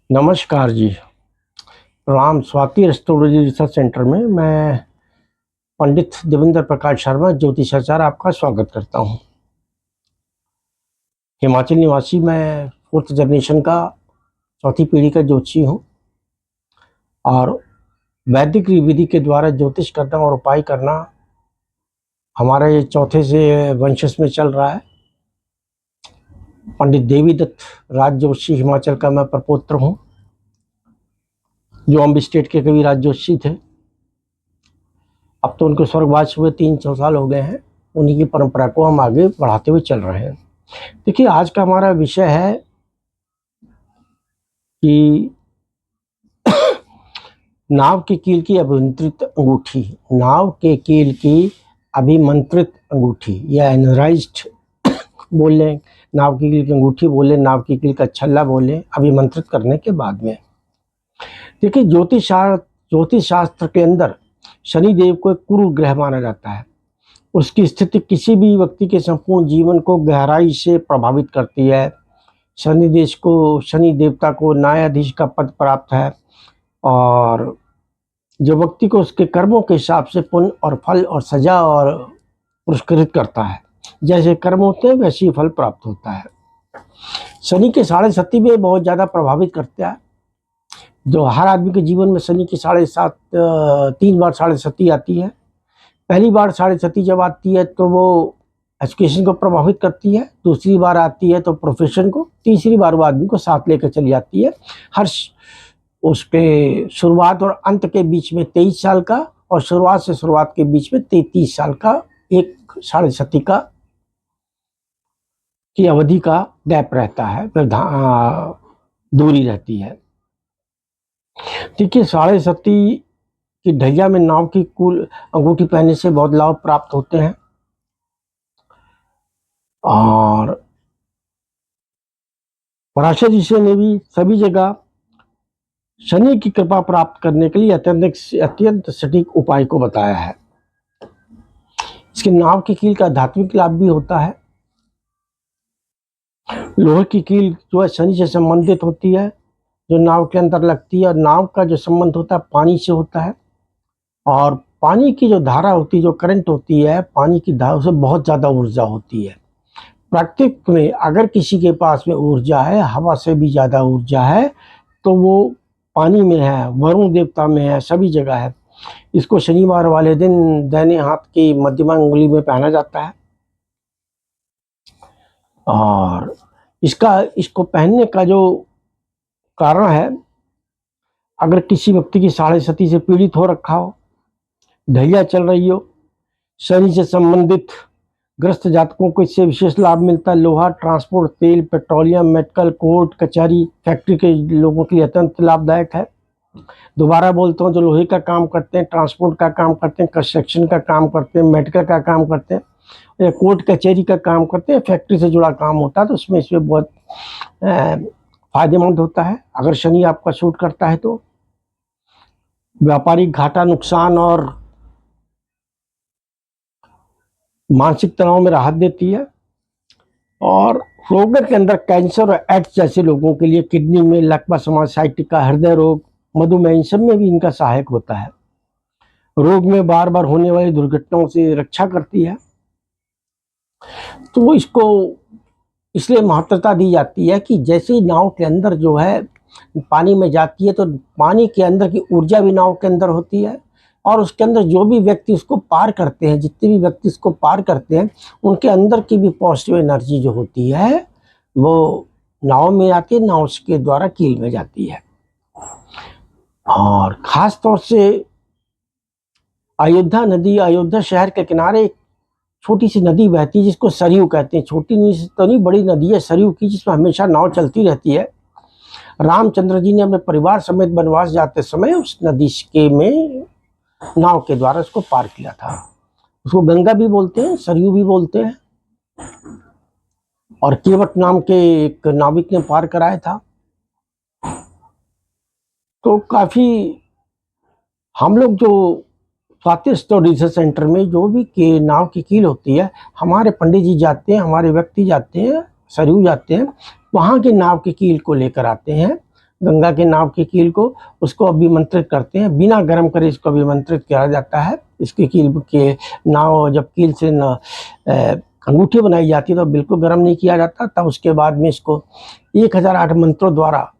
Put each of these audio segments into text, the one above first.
नमस्कार जी। Ram Swati astrology research centre में मैं पंडित देवेंद्र प्रकाश शर्मा ज्योतिषाचार्य आपका स्वागत करता हूं। हिमाचल निवासी मैं 4th जनरेशन का चौथी पीढ़ी का ज्योतिषी हूं और वैदिक विधि के द्वारा ज्योतिष करना और उपाय करना हमारा ये चौथे से वंशज में चल रहा है। पंडित देवी दत्त राज ज्योतिषी हिमाचल का मैं प्रपौत्र हूँ, जो अम्ब स्टेट के कवि राज ज्योतिषी थे। अब तो उनको स्वर्गवास हुए 300 साल हो गए हैं। उन्हीं की परंपरा को हम आगे बढ़ाते हुए चल रहे हैं। देखिए, आज का हमारा विषय है कि नाव के कील की अभिमंत्रित अंगूठी। नाव के कील की अभिमंत्रित अंगूठी या एनराइज्ड बोल लें, नाव की कील की अंगूठी बोले, नाव की कील का छल्ला बोले, अभिमंत्रित करने के बाद में। देखिए, ज्योतिष शास्त्र के अंदर शनि देव को एक क्रूर ग्रह माना जाता है। उसकी स्थिति किसी भी व्यक्ति के संपूर्ण जीवन को गहराई से प्रभावित करती है। शनि देवता को न्यायाधीश का पद प्राप्त है और जो व्यक्ति को उसके कर्मों के हिसाब से पुण्य और फल और सजा और पुरस्कृत करता है। जैसे कर्म होते हैं वैसे ही फल प्राप्त होता है। शनि के 7.5 में बहुत ज़्यादा प्रभावित करता है। जो हर आदमी के जीवन में शनि की 3 बार 7.5 आती है। पहली बार 7.5 जब आती है तो वो एजुकेशन को प्रभावित करती है, दूसरी बार आती है तो प्रोफेशन को, तीसरी बार वो आदमी को साथ लेकर चली जाती है। हर उसके शुरुआत और अंत के बीच में 23 साल का और शुरुआत के बीच में 33 साल का एक 7.5 का की अवधि का गैप रहता है, दूरी रहती है। देखिए, 7.5 की ढैया में नाव की कुल अंगूठी पहनने से बहुत लाभ प्राप्त होते हैं और पराशर ऋषि ने भी सभी जगह शनि की कृपा प्राप्त करने के लिए अत्यंत सटीक उपाय को बताया है। इसके नाव की कील का आध्यात्मिक लाभ भी होता है। लोहे की कील जो है शनि से संबंधित होती है, जो नाव के अंदर लगती है, और नाव का जो संबंध होता है पानी से होता है। और पानी की जो धारा होती है, जो करंट होती है, पानी की धारा से बहुत ज़्यादा ऊर्जा होती है। प्रकृति में अगर किसी के पास में ऊर्जा है, हवा से भी ज़्यादा ऊर्जा है, तो वो पानी में है, वरुण देवता में है, सभी जगह है। इसको शनिवार वाले दिन दाहिने हाथ की मध्यमा अंगुली में पहना जाता है और इसको पहनने का जो कारण है, अगर किसी व्यक्ति की 7.5 से पीड़ित हो रखा हो, ढैया चल रही हो, शनि से संबंधित ग्रस्त जातकों को इससे विशेष लाभ मिलता है। लोहा, ट्रांसपोर्ट, तेल, पेट्रोलियम, मेडिकल, कोर्ट कचहरी, फैक्ट्री के लोगों के लिए अत्यंत लाभदायक है। दोबारा बोलता हूँ, जो लोहे का काम करते हैं, ट्रांसपोर्ट का काम करते हैं, कंस्ट्रक्शन का काम करते हैं, मेडिकल का काम करते हैं या कोर्ट कचहरी का काम करते हैं, फैक्ट्री से जुड़ा काम होता है, तो इसमें बहुत फायदेमंद होता है। अगर शनि आपका शूट करता है तो व्यापारिक घाटा, नुकसान और मानसिक तनाव में राहत देती है। और रोगों के अंदर कैंसर और एड्स जैसे लोगों के लिए किडनी में लकवा, साइटिका, हृदय रोग, मधुमेह, इन सब में भी इनका सहायक होता है। रोग में बार बार होने वाली दुर्घटनाओं से रक्षा करती है। तो इसको इसलिए महत्वता दी जाती है कि जैसे ही नाव के अंदर जो है पानी में जाती है, तो पानी के अंदर की ऊर्जा भी नाव के अंदर होती है और उसके अंदर जो भी व्यक्ति इसको पार करते हैं, जितने भी व्यक्ति इसको पार करते हैं, उनके अंदर की भी पॉजिटिव एनर्जी जो होती है वो नाव में आती है, नाव के द्वारा कील में जाती है। और ख़ास तौर से अयोध्या शहर के किनारे एक छोटी सी नदी बहती है जिसको सरयू कहते हैं। छोटी तो नहीं, बड़ी नदी है सरयू की, जिसमें हमेशा नाव चलती रहती है। रामचंद्र जी ने अपने परिवार समेत वनवास जाते समय उस नदी के में नाव के द्वारा उसको पार किया था। उसको गंगा भी बोलते हैं, सरयू भी बोलते हैं। और केवट नाम के एक नाविक ने पार कराया था। तो काफी हम लोग जो स्वाति रिसर्च सेंटर में जो भी नाव की कील होती है, हमारे पंडित जी जाते हैं, हमारे व्यक्ति जाते हैं, सरयू जाते हैं, वहाँ के नाव की कील को लेकर आते हैं गंगा के नाव की कील को, उसको अभिमंत्रित करते हैं। बिना गर्म करे इसको अभिमंत्रित किया जाता है। इसकी कील के नाव जब कील से अंगूठी बनाई जाती है तो बिल्कुल गर्म नहीं किया जाता। तब उसके बाद में इसको 1008 मंत्रों द्वारा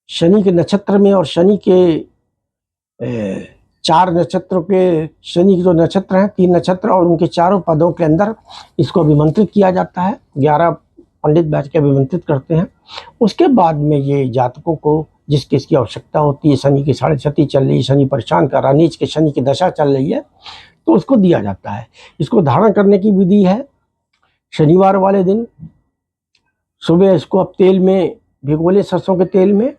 शनि के नक्षत्र में और शनि के 4 नक्षत्रों के, शनि के जो नक्षत्र हैं 3 नक्षत्र और उनके चारों पदों के अंदर इसको अभिमंत्रित किया जाता है। 11 पंडित बैठ के अभिमंत्रित करते हैं। उसके बाद में ये जातकों को जिस किसकी आवश्यकता होती है, शनि की 6.5 चल रही है, शनि परेशान कर रहा है, नीच के शनि की दशा चल रही है, तो उसको दिया जाता है। इसको धारण करने की विधि है, शनिवार वाले दिन सुबह इसको आप तेल में भिगो ले, सरसों के तेल में,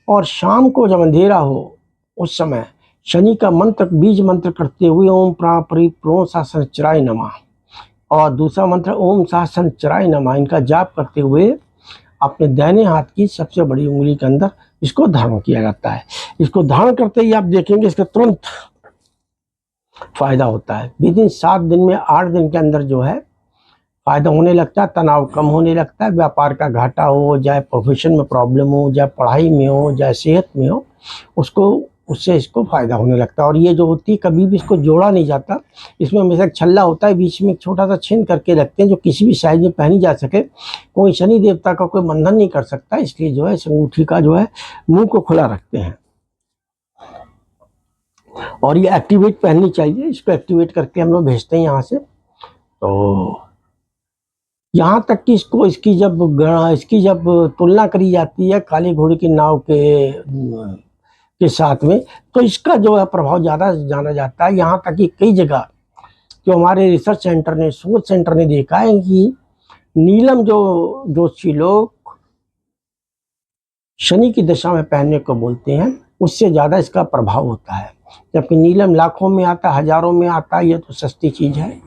और शाम को जब अंधेरा हो उस समय शनि का मंत्र, बीज मंत्र करते हुए ओम प्रा परि प्रो सहस्रचराय नमः, और दूसरा मंत्र ओम सहस्रचराय नमः, इनका जाप करते हुए अपने दाहिने हाथ की सबसे बड़ी उंगली के अंदर इसको धारण किया जाता है। इसको धारण करते ही आप देखेंगे इसका तुरंत फायदा होता है। विद इन 7 दिन में 8 दिन के अंदर जो है फायदा होने लगता है, तनाव कम होने लगता है। व्यापार का घाटा हो, चाहे प्रोफेशन में प्रॉब्लम हो, चाहे पढ़ाई में हो, चाहे सेहत में हो, उससे इसको फायदा होने लगता है। और ये जो होती है कभी भी इसको जोड़ा नहीं जाता, इसमें हमेशा एक छल्ला होता है, बीच में एक छोटा सा छेद करके रखते हैं जो किसी भी साइज में पहनी जा सके। कोई शनि देवता का कोई बंधन नहीं कर सकता, इसलिए जो है इस अंगूठी का जो है मुंह को खुला रखते हैं। और ये एक्टिवेट पहननी चाहिए, इसको एक्टिवेट करके हम लोग भेजते हैं यहाँ से। तो यहाँ तक कि इसकी जब तुलना करी जाती है काली घोड़े की नाव के साथ में, तो इसका जो है प्रभाव ज़्यादा जाना जाता है। यहाँ तक कि कई जगह जो हमारे रिसर्च सेंटर ने, शोध सेंटर ने देखा है कि नीलम जो ज्योतिषी लोग शनि की दशा में पहनने को बोलते हैं, उससे ज़्यादा इसका प्रभाव होता है। जबकि नीलम लाखों में आता, हजारों में आता, ये तो सस्ती चीज़ है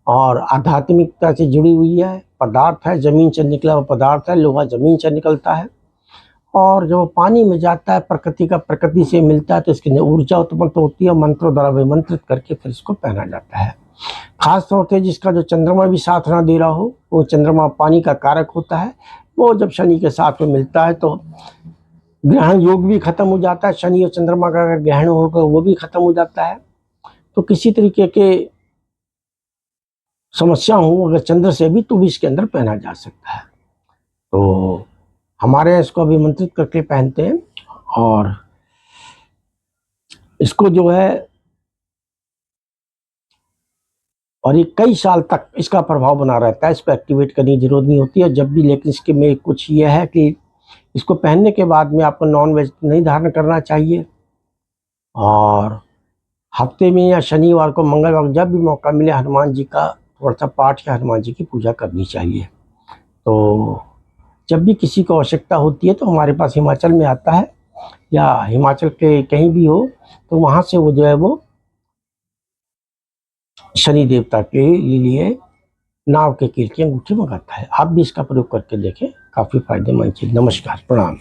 और आध्यात्मिकता से जुड़ी हुई है, पदार्थ है, ज़मीन से निकला हुआ पदार्थ है, लोहा ज़मीन से निकलता है और जो पानी में जाता है प्रकृति से मिलता है, तो इसकी ऊर्जा उत्पन्न होती है। मंत्रों द्वारा विमंत्रित करके फिर इसको पहना जाता है। खास तौर से जिसका जो चंद्रमा भी साथ ना दे रहा हो, वो चंद्रमा पानी का कारक होता है, वो जब शनि के साथ में मिलता है तो ग्रहण योग भी खत्म हो जाता है। शनि और चंद्रमा का अगर ग्रहण होगा वो भी खत्म हो जाता है। तो किसी तरीके के समस्या हो अगर चंद्र से भी, तो भी इसके अंदर पहना जा सकता है। तो हमारे यहाँ इसको अभिमंत्रित करके पहनते हैं और इसको जो है, और ये कई साल तक इसका प्रभाव बना रहता है, इसको एक्टिवेट करने की जरूरत नहीं होती है जब भी। लेकिन इसके में कुछ ये है कि इसको पहनने के बाद में आपको नॉन वेज नहीं धारण करना चाहिए, और हफ्ते में या शनिवार को, मंगलवार को, जब भी मौका मिले हनुमान जी का थोड़ा सा पाठ या हनुमान जी की पूजा करनी चाहिए। तो जब भी किसी को आवश्यकता होती है तो हमारे पास हिमाचल में आता है या हिमाचल के कहीं भी हो, तो वहाँ से वो जो है वो शनि देवता के लिए नाव के कील की अंगूठी मंगाता है। आप भी इसका प्रयोग करके देखें, काफ़ी फायदेमंद चीज़। नमस्कार, प्रणाम।